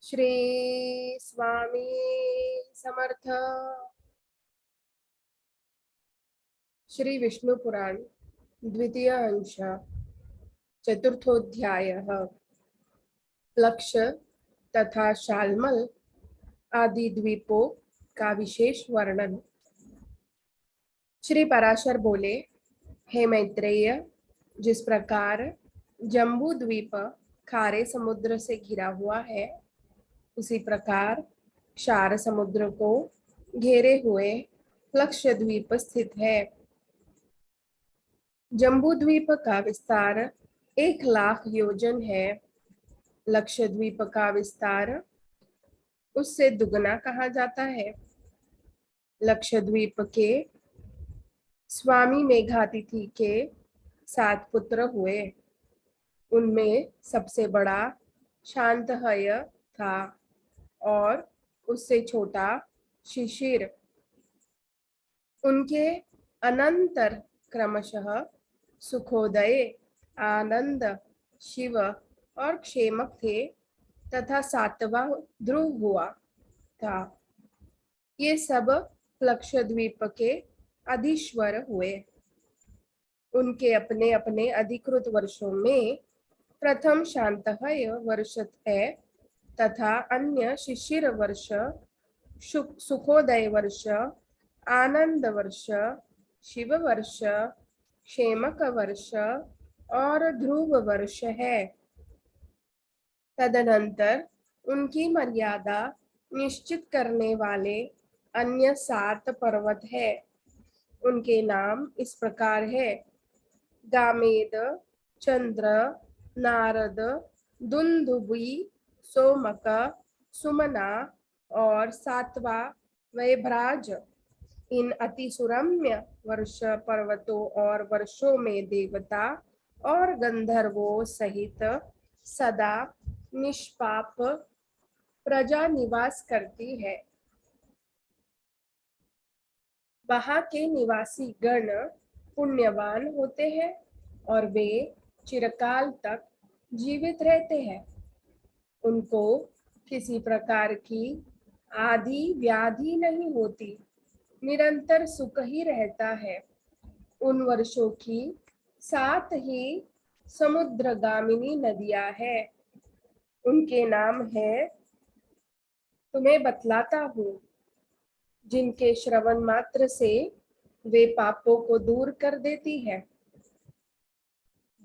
श्री स्वामी समर्थ। श्री विष्णु पुराण द्वितीय अंश चतुर्थोध्यायः प्लक्ष तथा शालमल आदि द्वीपों का विशेष वर्णन। श्री पराशर बोले, हे मैत्रेय, जिस प्रकार जम्बू द्वीप खारे समुद्र से घिरा हुआ है, उसी प्रकार क्षार समुद्र को घेरे हुए प्लक्ष द्वीप स्थित है। जम्बू द्वीप का विस्तार 1,00,000 योजन है। लक्षद्वीप का विस्तार उससे दुगना कहा जाता है। लक्षद्वीप के स्वामी मेघातिथि के 7 पुत्र हुए। उनमें सबसे बड़ा शांतहय था और उससे छोटा शिशिर। उनके अनंतर क्रमशः सुखोदय, आनंद, शिव और क्षेमक थे तथा 7वां ध्रुव हुआ था। ये सब लक्षद्वीप के अधीश्वर हुए। उनके अपने अपने अधिकृत वर्षों में प्रथम शांतहय वर्ष है तथा अन्य शिशिर वर्ष, सुखोदय वर्ष, आनंद वर्ष, शिव वर्ष, क्षेमक वर्ष और ध्रुव वर्ष है। तदनंतर उनकी मर्यादा निश्चित करने वाले अन्य 7 पर्वत है। उनके नाम इस प्रकार है: गामेद, चंद्र, नारद, दुंदुबी, सोमक, सुमना और 7वां वैभ्राज। इन अति सुरम्य वर्ष पर्वतों और वर्षों में देवता और गंधर्वों सहित सदा निष्पाप प्रजा निवास करती है। वहां के निवासी गण पुण्यवान होते हैं और वे चिरकाल तक जीवित रहते हैं। उनको किसी प्रकार की आदि व्याधि नहीं होती, निरंतर सुख ही रहता है। उन वर्षों की 7 ही समुद्रगामिनी नदियां हैं। उनके नाम है, तुम्हें बतलाता हूँ, जिनके श्रवण मात्र से वे पापों को दूर कर देती है।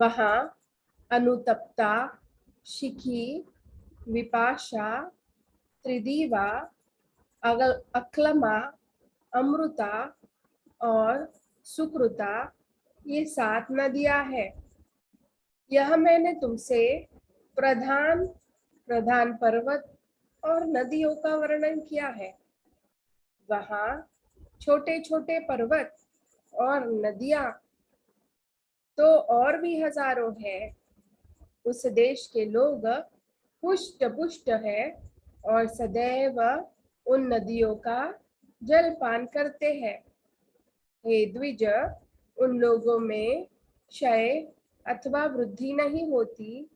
वहां अनुतप्ता, शिखी, विपाशा, त्रिदीवा, अक्लमा, अमृता और सुकृता, ये 7 नदियां हैं। यह मैंने तुमसे प्रधान प्रधान पर्वत और नदियों का वर्णन किया है। वहां छोटे छोटे पर्वत और नदियां तो और भी हजारों हैं। उस देश के लोग पुष्ट पुष्ट है और सदैव उन नदियों का जल पान करते हैं। हे द्विज, उन लोगों में क्षय अथवा वृद्धि नहीं होती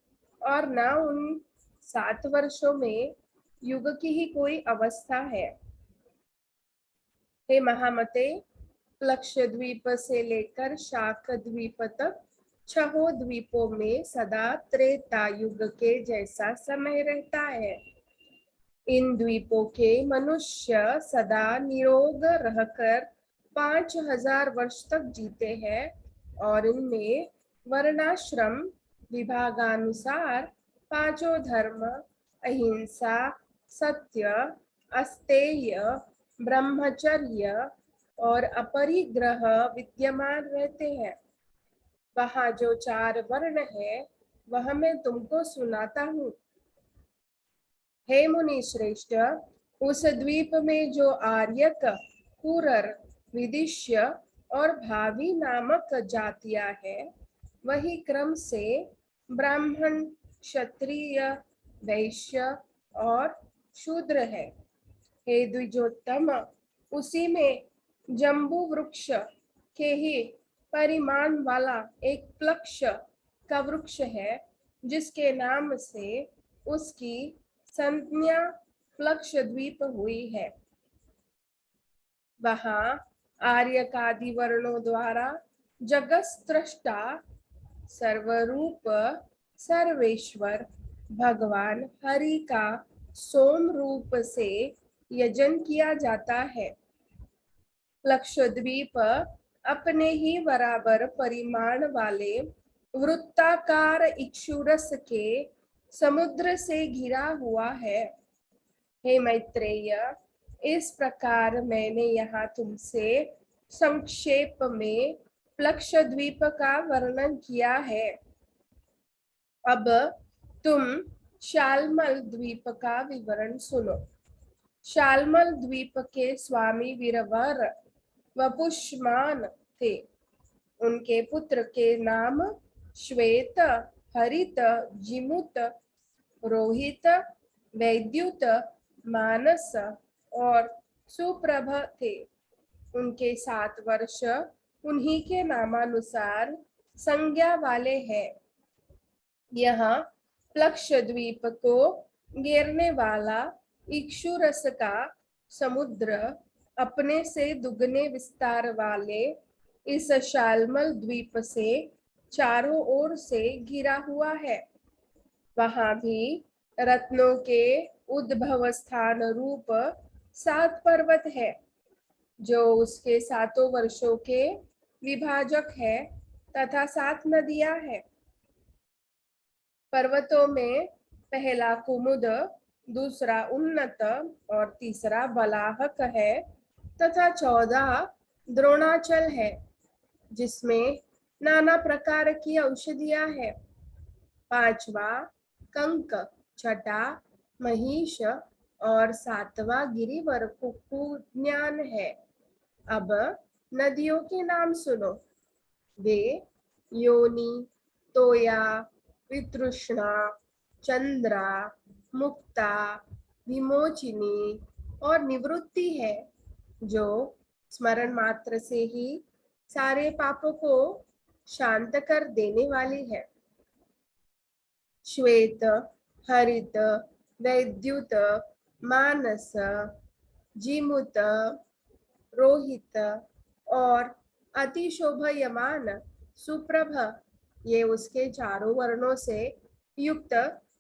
और न उन 7 वर्षों में युग की ही कोई अवस्था है। हे महामते, लक्षद्वीप से लेकर शाक द्वीप तक 6 द्वीपों में सदा त्रेता युग के जैसा समय रहता है। इन द्वीपों के मनुष्य सदा निरोग रहकर 5,000 वर्ष तक जीते हैं और इनमें वर्णाश्रम विभागानुसार 5 धर्म, अहिंसा, सत्य, अस्तेय, ब्रह्मचर्य और अपरिग्रह विद्यमान रहते हैं। वहाँ जो 4 वर्ण है वह मैं तुमको सुनाता हूँ। हे मुनि श्रेष्ठ, उस द्वीप में जो आर्यक, कुरर, विदिश्य और भावी नामक जातियां है, वही क्रम से ब्राह्मण, क्षत्रिय, वैश्य और शूद्र है। हे द्विजोत्तम, उसी में जम्बू वृक्ष के ही परिमाण वाला एक प्लक्ष का वृक्ष है, जिसके नाम से उसकी संज्ञा लक्षद्वीप हुई है। वहां आर्यकादि वर्णों द्वारा जगत स्रष्टा सर्वरूप सर्वेश्वर भगवान हरि का सोम रूप से यजन किया जाता है। लक्षद्वीप अपने ही बराबर परिमाण वाले वृत्ताकार इक्षुरस के समुद्र से घिरा हुआ है। हे मैत्रेय, इस प्रकार मैंने यहाँ तुमसे संक्षेप में लक्षद्वीप का वर्णन किया है। अब तुम शालमल द्वीप का विवरण सुनो। शालमल द्वीप के स्वामी वीरवर वपुष्मान थे। उनके पुत्र के नाम श्वेत, हरित, जिमुत, रोहित, वैद्युत, मानस और सुप्रभ थे। उनके 7 वर्ष उन्हीं के नामानुसार संज्ञा वाले हैं। यह लक्षद्वीप को घेरने वाला इक्षुरस का समुद्र अपने से दुगने विस्तार वाले इस शालमल द्वीप से चारों ओर से घिरा हुआ है। वहां भी रत्नों के उद्भव स्थान रूप 7 पर्वत है, जो उसके 7 वर्षों के विभाजक है, तथा 7 नदियां हैं। पर्वतों में पहला कुमुद, दूसरा उन्नत और तीसरा बलाहक है, तथा 14 द्रोणाचल है, जिसमें नाना प्रकार की औषधियां हैं। 5वां कंक, छठा महिष और 7वां गिरिवर कुकुज्ञान है। अब नदियों के नाम सुनो। वे योनि, तोया, वितृष्णा, चंद्रा, मुक्ता, विमोचिनी और निवृत्ति है, जो स्मरण मात्र से ही सारे पापों को शांत कर देने वाली है। श्वेत, हरित, वैद्युत, मानस, जिमुत, रोहित और अतिशोभयमान सुप्रभ, ये उसके चारों वर्णों से युक्त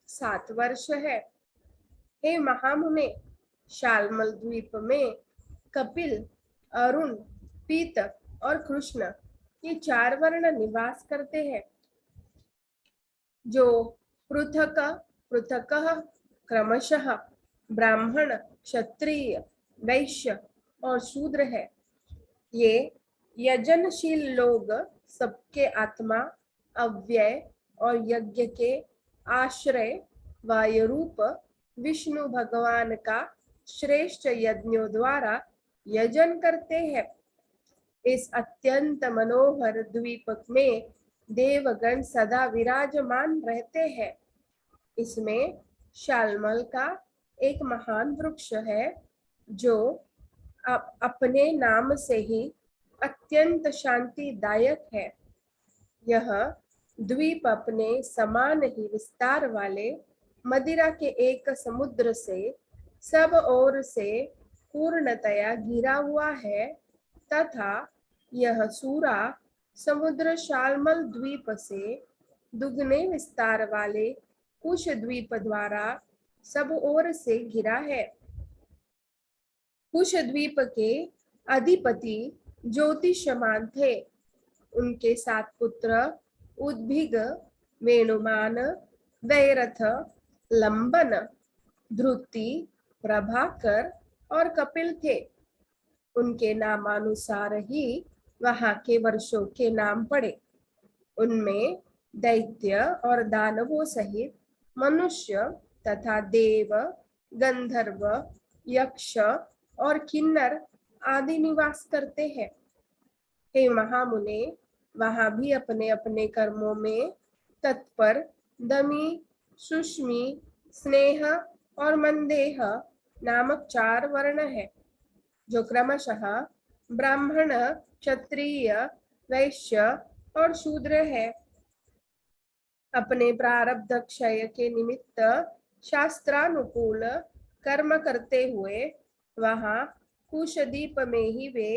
7 वर्ष है। हे महामुने, शालमल द्वीप में कपिल, अरुण, पीत और कृष्ण, ये 4 वर्ण निवास करते हैं, जो पृथक पृथक क्रमशः ब्राह्मण, क्षत्रिय, वैश्य और शूद्र है। ये यजनशील लोग सबके आत्मा, अव्यय और यज्ञ के आश्रय वायुरूप विष्णु भगवान का श्रेष्ठ यज्ञों द्वारा यजन करते हैं। इस अत्यंत मनोहर द्वीप में देवगण सदा विराजमान रहते हैं। इसमें शालमल का एक महान वृक्ष है, जो अपने नाम से ही अत्यंत शांतिदायक है। यह द्वीप अपने समान ही विस्तार वाले मदिरा के एक समुद्र से सब ओर से पूर्णतया घिरा हुआ है, तथा यह सूरा समुद्र शालमल द्वीप से दुगने विस्तार वाले कुश द्वीप द्वारा सब ओर से घिरा है। कुश द्वीप के अधिपति ज्योतिषमान थे। उनके 7 पुत्र उद्भिग, वेणुमान, वैरथ, लंबन, ध्रुति, प्रभाकर और कपिल थे। उनके नामानुसार ही वहां के वर्षों के नाम पड़े। उनमें दैत्य और दानवों सहित मनुष्य तथा देव, गंधर्व, यक्ष और किन्नर आदि निवास करते हैं। हे महामुने, वहां भी अपने अपने कर्मों में तत्पर दमी, सुष्मी, स्नेह और मंदेह नामक 4 वर्ण है, जो क्रमशः ब्राह्मण, क्षत्रिय, वैश्य और शूद्र है। अपने प्रारब्ध क्षय के निमित्त शास्त्रानुकूल कर्म करते हुए वहां कुशदीप में ही वे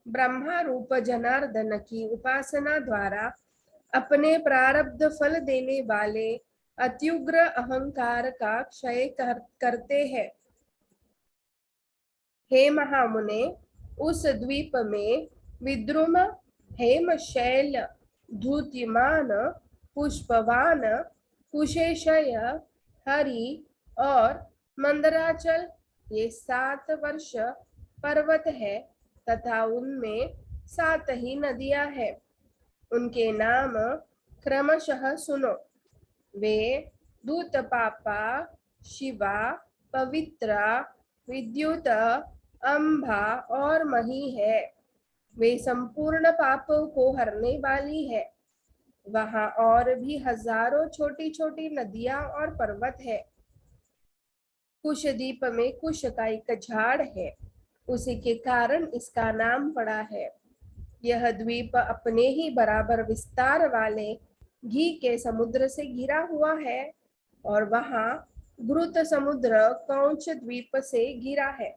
ब्रह्मा रूप जनार्दन की उपासना द्वारा अपने प्रारब्ध फल देने वाले अत्युग्र अहंकार का क्षय करते हैं। हे महामुने, उस द्वीप में विद्रुम हेम शैल धूतिमान पुष्पवान कुशेशय हरि और मंदराचल ये 7 वर्ष पर्वत है तथा उनमें 7 ही नदियां हैं। उनके नाम क्रमशः सुनो। वे दूत पापा, शिवा, पवित्रा, विद्युत, अंबा और मही है। वे संपूर्ण पापों को हरने वाली है। वहां और भी हजारों छोटी छोटी नदियां और पर्वत है। कुशदीप में कुश का एक झाड़ है, उसी के कारण इसका नाम पड़ा है। यह द्वीप अपने ही बराबर विस्तार वाले घी के समुद्र से घिरा हुआ है और वहां घृत समुद्र कौंच द्वीप से घिरा है।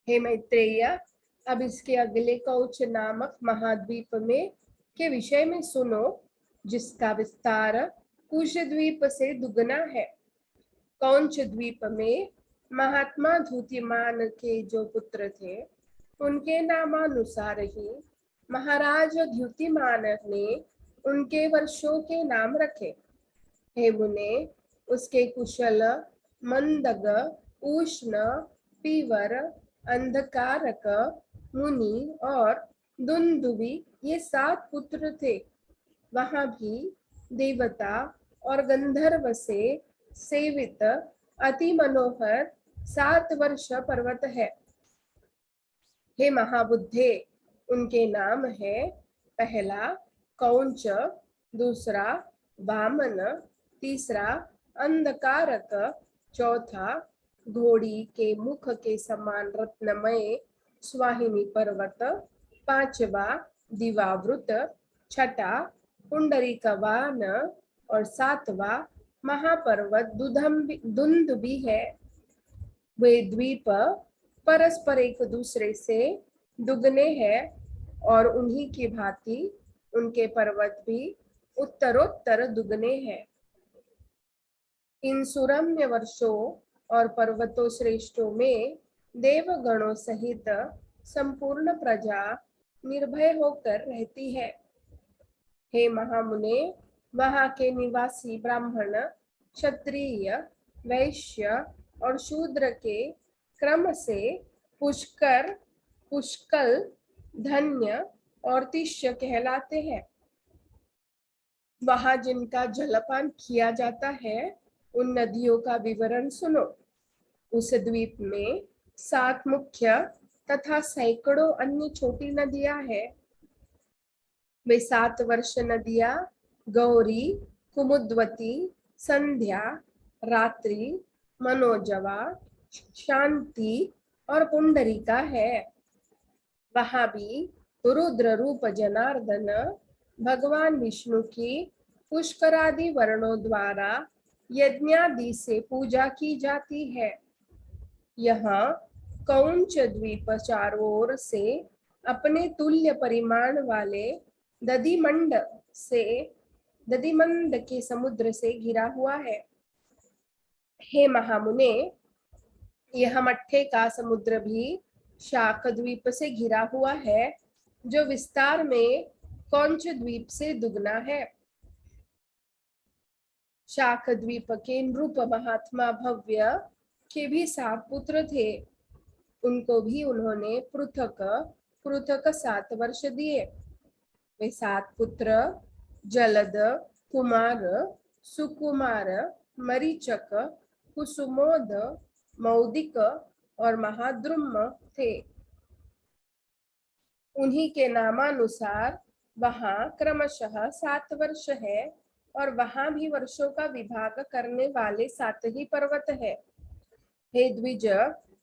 हे मैत्रेय, अब इसके अगले कौच नामक महाद्वीप में के विषय में सुनो, जिसका विस्तार कुश द्वीप से दुगना है। कौंच द्वीप में महात्मा धूतिमान के जो पुत्र थे, उनके नामानुसार ही महाराज द्युतिमान ने उनके वर्षों के नाम रखे। हे मुने, उसके कुशल, मंदग, उष्ण, पीवर, अंधकारक, मुनि और दुंदुबी ये 7 पुत्र थे। वहां भी देवता और गंधर्व से सेवित अति मनोहर 7 वर्ष पर्वत है। हे महाबुद्धे, उनके नाम है पहला कौंच, दूसरा वामन, तीसरा अंधकारक, चौथा घोड़ी के मुख के समान रत्नमय स्वाहिनी पर्वत, पांचवा दिवावृत, छठा पुंडरीकवान और 7वां महापर्वत दुंदुबी है। वे द्वीप परस्पर एक दूसरे से दुगने हैं और उन्हीं की भांति उनके पर्वत भी उत्तरोत्तर दुगने हैं। इन सुरम्य वर्षों और पर्वतों श्रेष्ठों में देवगणों सहित संपूर्ण प्रजा निर्भय होकर रहती है। हे महामुने, वहां के निवासी ब्राह्मण, क्षत्रिय, वैश्य और शूद्र के क्रम से पुष्कर, पुष्कल, धन्य और तिष्य कहलाते हैं। वहां जिनका जलपान किया जाता है, उन नदियों का विवरण सुनो। उस द्वीप में 7 मुख्य तथा सैकड़ों अन्य छोटी नदियां हैं। वे 7 वर्ष नदियां गौरी, कुमुद्वती, संध्या, रात्रि, मनोजवा, शांति और पुंडरीका है। वहां भी रुद्र रूप जनार्दन भगवान विष्णु की पुष्करादि वर्णों द्वारा यज्ञादि से पूजा की जाती है। यहाँ कौंच द्वीप चारों ओर से अपने तुल्य परिमाण वाले दधिमंड के समुद्र से घिरा हुआ है। हे महामुने, यह मट्ठे का समुद्र भी शाक द्वीप से घिरा हुआ है, जो विस्तार में कौंच द्वीप से दुगना है। शाक द्वीप के नृप महात्मा भव्य के भी 7 पुत्र थे। उनको भी उन्होंने पृथक पृथक 7 वर्ष दिए। वे 7 पुत्र जलद, कुमार, सुकुमार, मरीचक, कुसुमोद, मौदिक और महाद्रुम थे। उन्हीं के नामानुसार वहां क्रमशः 7 वर्ष है और वहां भी वर्षों का विभाग करने वाले 7 ही पर्वत है। हे द्विज,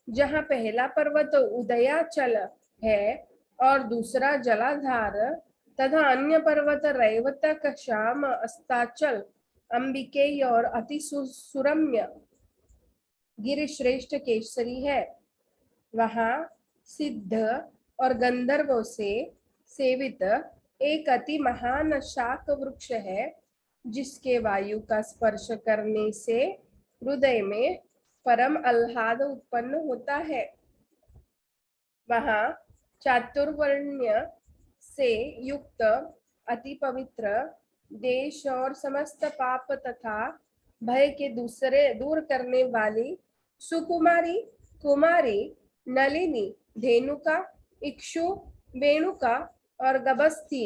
जहाँ पहला पर्वत उदयाचल है और दूसरा जलाधार तथा अन्य पर्वत रैवतक, श्याम, अस्ताचल, अंबिकेय और अति सुरम्य गिरिश्रेष्ठ केसरी है। वहां सिद्ध और गंधर्वों से सेवित एक अति महान शाक वृक्ष है, जिसके वायु का स्पर्श करने से हृदय में परम आह्लाद उत्पन्न होता है। वहां चातुर्वर्ण्य से युक्त अति पवित्र देश और समस्त पाप तथा भय के दूर करने वाली सुकुमारी, कुमारी, नलिनी, धेनुका, इक्षु, वेणुका और गबस्थी,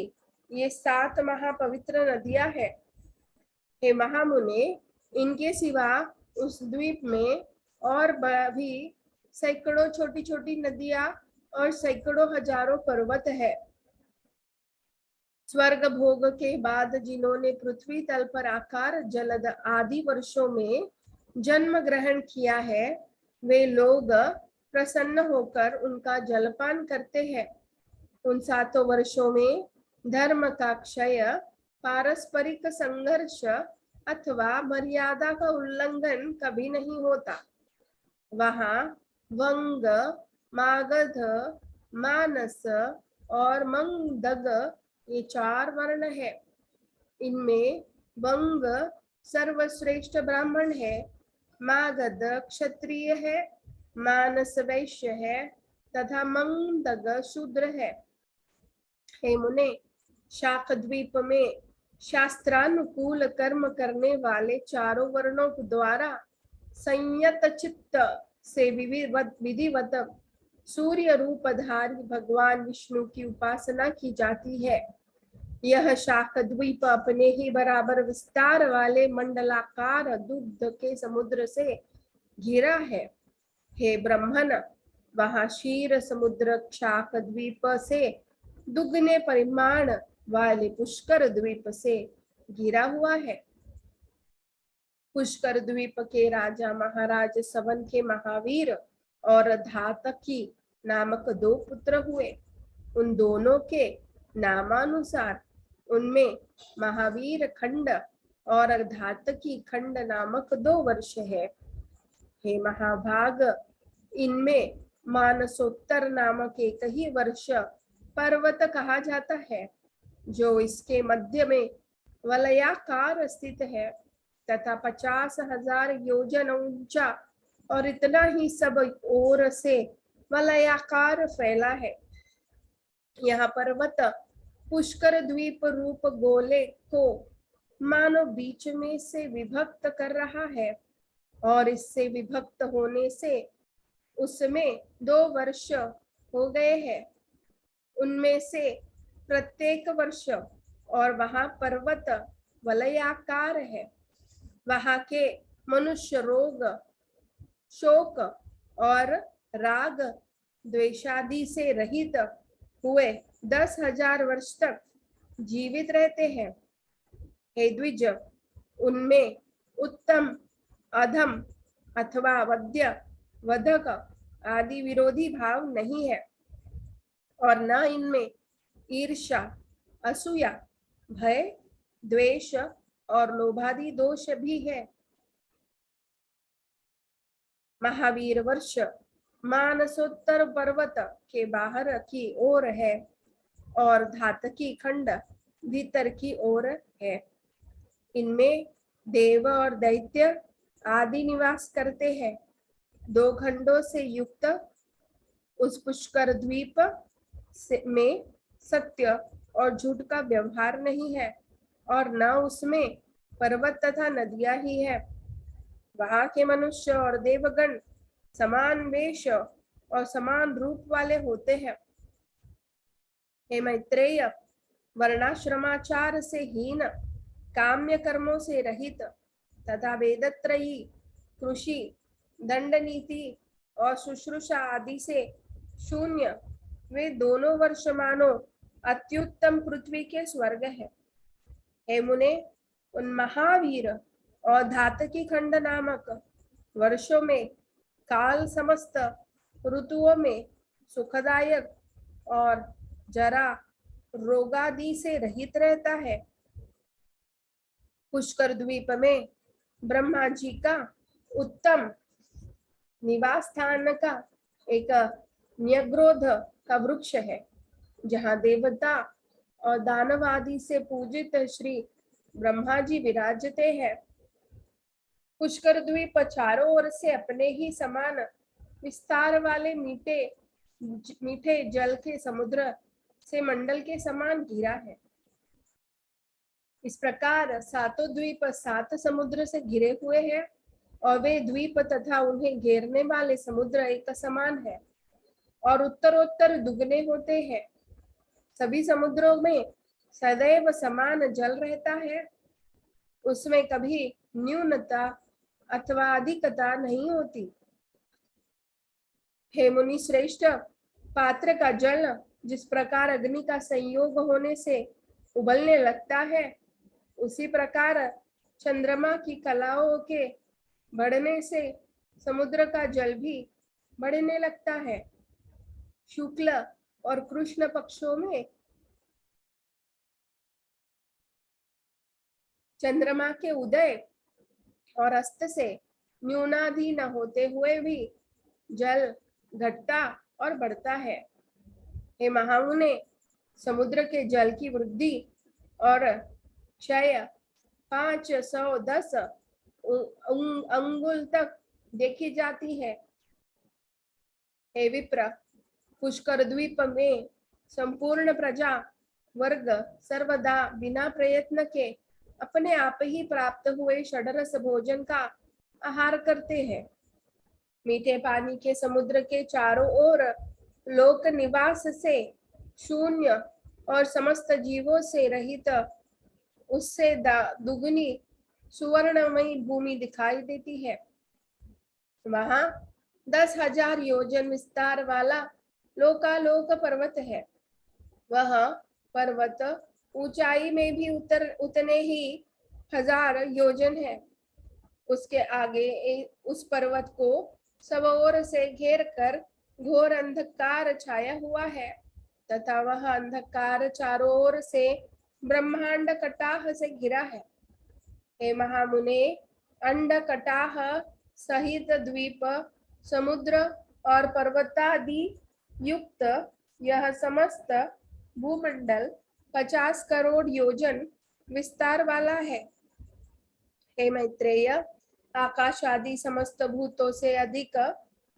ये 7 महापवित्र नदियां हैं। हे महामुने, इनके सिवा उस द्वीप में और भी सैकड़ों छोटी छोटी नदियां और सैकड़ों हजारों पर्वत है। स्वर्ग भोग के बाद जिन्होंने पृथ्वी तल पर आकार जलद आदि वर्षों में जन्म ग्रहण किया है, वे लोग प्रसन्न होकर उनका जलपान करते हैं। उन 7 वर्षों में धर्म का क्षय, पारस्परिक संघर्ष अथवा मर्यादा का उल्लंघन कभी नहीं होता। वहां वंग, मागध, मानस और मंगदग, ये 4 वर्ण है। इनमें वंग सर्वश्रेष्ठ ब्राह्मण है, मागध क्षत्रिय है, मानस वैश्य है तथा मंगदग शूद्र है। हे मुने, शाक द्वीप में शास्त्रानुकूल कर्म करने वाले 4 वर्णों द्वारा संयत चित्त से विधिवत सूर्य रूपधारी भगवान विष्णु की उपासना की जाती है। यह शाक द्वीप अपने ही बराबर विस्तार वाले मंडलाकार दुग्ध के समुद्र से घिरा है। हे ब्रह्मन, वहां क्षीर समुद्र शाक द्वीप से दुगने परिमाण वाले पुष्कर द्वीप से घिरा हुआ है। पुष्कर द्वीप के राजा महाराज सवन के महावीर और धातकी नामक 2 पुत्र हुए। उन दोनों के नामानुसार उनमें महावीर खंड और धातकी खंड नामक 2 वर्ष है। हे महाभाग, इनमें मानसोत्तर नामक एक ही वर्ष पर्वत कहा जाता है, जो इसके मध्य में वलयाकार स्थित है तथा 50,000 योजन ऊंचा और इतना ही सब ओर से वलयाकार फैला है। यह पर्वत पुष्कर द्वीप रूप गोले को मानो बीच में से विभक्त कर रहा है और इससे विभक्त होने से उसमें 2 वर्ष हो गए हैं। उनमें से प्रत्येक वर्ष और वहां पर्वत वलयाकार है। वहां के मनुष्य रोग, शोक और राग द्वेषादि से रहित हुए 10,000 वर्ष तक जीवित रहते हैं। हे द्विज, उनमें उत्तम, अधम अथवा वध्य, वधक आदि विरोधी भाव नहीं है और न इनमें ईर्ष्या, असूया, भय, द्वेष और लोभादि दोष भी है। महावीर वर्ष मानसोत्तर पर्वत के बाहर की ओर है और धातकी खंड भीतर की ओर है। इनमें देव और दैत्य आदि निवास करते हैं। 2 खंडों से युक्त उस पुष्कर द्वीप में सत्य और झूठ का व्यवहार नहीं है और न उसमें पर्वत तथा नदियां ही है। वहां के मनुष्य और देवगण समान वेश और समान रूप वाले होते हैं। हे मैत्रेय, वर्णाश्रमाचार से हीन, काम्य कर्मों से रहित तथा वेदत्रयी, कृषि, दंड नीति और शुश्रूषा आदि से शून्य वे दोनों वर्ष मानो अत्युत्तम पृथ्वी के स्वर्ग है। हे मुने, उन महावीर और धातकी खंड नामक वर्षों में काल समस्त ऋतुओं में सुखदायक और जरा रोगादि से रहित रहता है। पुष्कर द्वीप में ब्रह्मा जी का उत्तम निवास स्थान का एक न्यग्रोध का वृक्ष है, जहाँ देवता और दानव आदि से पूजित श्री ब्रह्मा जी विराजते हैं। पुष्कर द्वीप चारों ओर से अपने ही समान विस्तार वाले मीठे जल के समुद्र से मंडल के समान घिरा है। इस प्रकार सातों द्वीप 7 समुद्र से घिरे हुए हैं और वे द्वीप तथा उन्हें घेरने वाले समुद्र एक समान है और उत्तरोत्तर दुगने होते हैं। सभी समुद्रों में सदैव समान जल रहता है, उसमें कभी न्यूनता अथवा अधिकता नहीं होती। हे मुनि श्रेष्ठ, पात्र का जल जिस प्रकार अग्नि का संयोग होने से उबलने लगता है, उसी प्रकार चंद्रमा की कलाओं के बढ़ने से समुद्र का जल भी बढ़ने लगता है। शुक्ल और कृष्ण पक्षों में चंद्रमा के उदय और अस्त से न्यूनाधि न होते हुए भी जल घटता और बढ़ता है। हे महामुने, समुद्र के जल की वृद्धि और क्षय 510 अंगुल तक देखी जाती है। हे विप्र, पुष्कर द्वीप में संपूर्ण प्रजा वर्ग सर्वदा बिना प्रयत्न के अपने आप ही प्राप्त हुए षडरस भोजन का आहार करते हैं। मीठे पानी के समुद्र के चारों ओर लोक निवास से शून्य और समस्त जीवों से रहित उससे दुगनी सुवर्णमयी भूमि दिखाई देती है। वहां 10,000 योजन विस्तार वाला लोकालोक पर्वत है। वह पर्वत ऊंचाई में भी उतने ही 1000 योजन है। उसके आगे उस पर्वत को सब ओर से घेर कर घोर अंधकार छाया हुआ है तथा वह अंधकार चारों ओर से ब्रह्मांड कटाह से घिरा है। हे महामुने, अंड कटाह सहित द्वीप, समुद्र और पर्वतादि युक्त यह समस्त भूमंडल 50 करोड़ योजन विस्तार वाला है। हे मैत्रेय, आकाश आदि समस्त भूतों से अधिक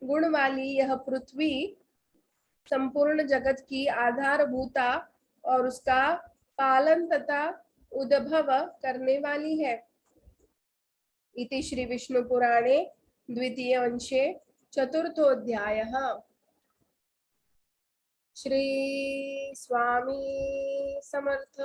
गुण वाली यह पृथ्वी संपूर्ण जगत की आधारभूता और उसका पालन तथा उद्भव करने वाली है। इति श्री विष्णु पुराणे द्वितीय अंशे चतुर्थोऽध्यायः। श्री स्वामी समर्थ।